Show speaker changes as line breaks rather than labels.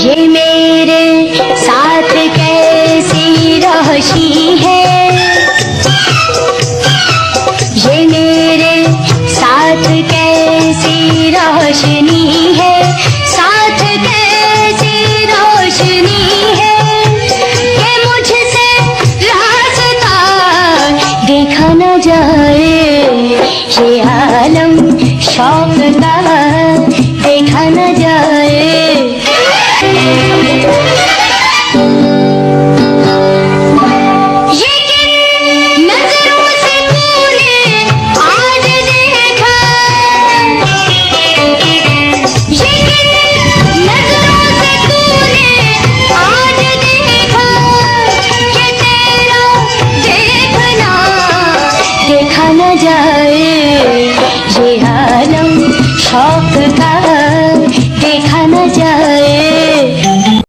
ये मेरे साथ कैसी रोशनी है, ये मेरे साथ कैसी रोशनी है, साथ कैसी रोशनी है कि मुझसे रास्ता देखा न जाए। ये आलम शौक का